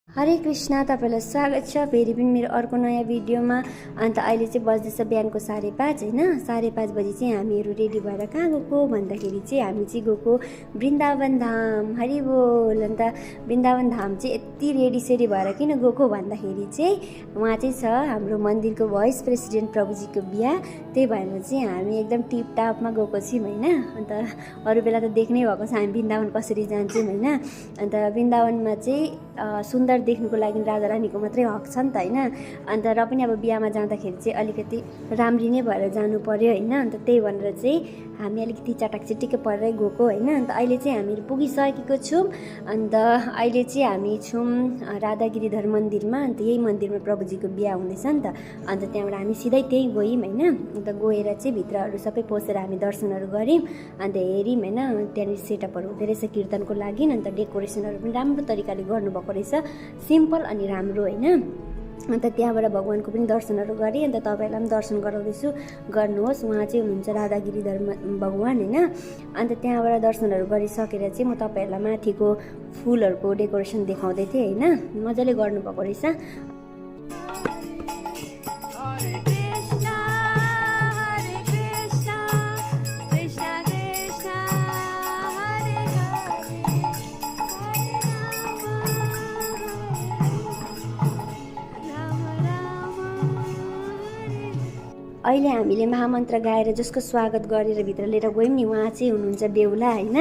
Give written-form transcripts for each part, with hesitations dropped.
हरे कृष्ण, तपाईँलाई स्वागत छ फेरि पनि मेरो अर्को नयाँ भिडियोमा। अन्त अहिले चाहिँ बज्दैछ बिहानको 5:30 होइन। 5:30 बजी चाहिँ हामीहरू रेडी भएर कहाँ गएको भन्दाखेरि चाहिँ हामी चाहिँ गएको वृन्दावन धाम। हरि बोल। अन्त वृन्दावन धाम चाहिँ यति रेडी भएर किन गएको भन्दाखेरि चाहिँ उहाँ चाहिँ छ हाम्रो मन्दिरको भाइस प्रेसिडेन्ट प्रभुजीको बिहा, त्यही भएर चाहिँ हामी एकदम टिपटापमा गएको छौँ होइन। अन्त अरू बेला त देख्नै भएको छ हामी वृन्दावन कसरी जान्छौँ होइन। अन्त वृन्दावनमा चाहिँ सुन्दर देख्नुको लागि राजा रानीको मात्रै हक छ नि त होइन। अन्त र पनि अब बिहामा जाँदाखेरि चाहिँ अलिकति राम्री नै भएर जानु पर्यो होइन। अन्त त्यही भनेर चाहिँ हामी अलिकति चटाकचिटिक्कै परेरै गएको होइन। अन्त अहिले चाहिँ हामीहरू पुगिसकेको छौँ। अन्त अहिले चाहिँ हामी छौँ राधागिरीधर मन्दिरमा। अन्त यही मन्दिरमा प्रभुजीको बिहा हुँदैछ नि त। अन्त त्यहाँबाट हामी सिधै त्यहीँ गयौँ होइन। अन्त गएर चाहिँ भित्रहरू सबै पसेर हामी दर्शनहरू गऱ्यौँ। अन्त हेऱ्यौँ होइन, त्यहाँनिर सेटअपहरू हुँदो रहेछ कीर्तनको लागि। अन्त डेकोरेसनहरू पनि राम्रो तरिकाले गर्नुभएको रहेछ, सिम्पल अनि राम्रो होइन। अन्त त्यहाँबाट भगवान्को पनि दर्शनहरू गरेँ। अन्त तपाईँहरूलाई पनि दर्शन गराउँदैछु, गर्नुहोस्। उहाँ चाहिँ हुनुहुन्छ राधागिरीधर भगवान् होइन। अन्त त्यहाँबाट दर्शनहरू गरिसकेर चाहिँ म तपाईँहरूलाई माथिको फुलहरूको डेकोरेसन देखाउँदै थिएँ होइन। मजाले गर्नुभएको रहेछ। अहिले हामीले महामन्त्र गाएर जसको स्वागत गरेर भित्र लिएर गयौँ नि, उहाँ चाहिँ हुनुहुन्छ बेहुला होइन।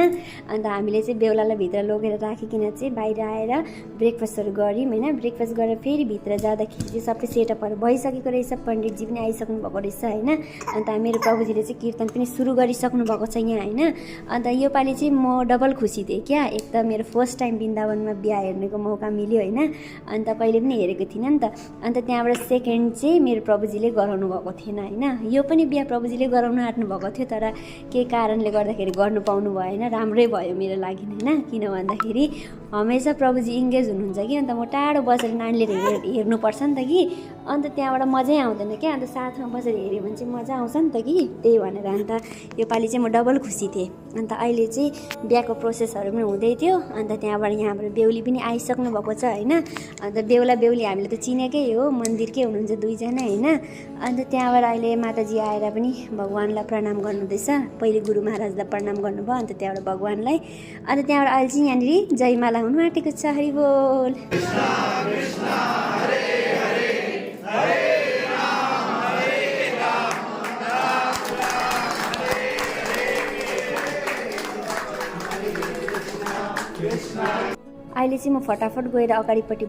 अन्त हामीले चाहिँ बेहुलालाई भित्र लगेर राखिकन चाहिँ बाहिर आएर ब्रेकफास्टहरू गऱ्यौँ होइन। ब्रेकफास्ट गरेर फेरि भित्र जाँदाखेरि चाहिँ सबै सेटअपहरू भइसकेको रहेछ, पण्डितजी पनि आइसक्नु भएको रहेछ होइन। अन्त मेरो प्रभुजीले चाहिँ कीर्तन पनि सुरु गरिसक्नु भएको छ यहाँ होइन। अन्त योपालि चाहिँ म डबल खुसी थिएँ क्या। एक त मेरो फर्स्ट टाइम वृन्दावनमा बिहा हेर्नेको मौका मिल्यो होइन। अन्त कहिले पनि हेरेको थिइनँ नि त। अन्त त्यहाँबाट सेकेन्ड चाहिँ मेरो प्रभुजीले गराउनु भएको थिएन होइन। यो पनि बिहा प्रभुजीले गराउन आँट्नु भएको थियो, तर के कारणले गर्दाखेरि गर्नु पाउनु भएन। राम्रै भयो मेरो लागि होइन। किन भन्दाखेरि हमेसा प्रभुजी इङ्गेज हुनुहुन्छ कि। अन्त म टाढो बसेर नानीले हेर्नुपर्छ नि त कि। अन्त त्यहाँबाट मजै आउँदैन क्या। अन्त साथमा बसेर हेऱ्यो भने चाहिँ मजा आउँछ नि त कि। त्यही भनेर अन्त योपालि चाहिँ म डबल खुसी थिएँ। अन्त अहिले चाहिँ बिहाको प्रोसेसहरू पनि हुँदै थियो। अन्त त्यहाँबाट यहाँ हाम्रो बेहुली पनि आइसक्नु भएको छ होइन। अन्त बेहुला बेहुली हामीले त चिनेकै हो, मन्दिरकै हुनुहुन्छ दुईजना होइन। अन्त त्यहाँबाट अहिले माताजी आएर पनि भगवान्लाई प्रणाम गर्नुहुँदैछ। पहिले गुरु महाराजलाई प्रणाम गर्नुभयो, अन्त त्यहाँबाट भगवान्लाई। अन्त त्यहाँबाट अहिले चाहिँ यहाँनिर जयमाला हुनु आँटेको छ। हरि बोल। अहिले चाहिँ म फटाफट गएर अगाडिपट्टि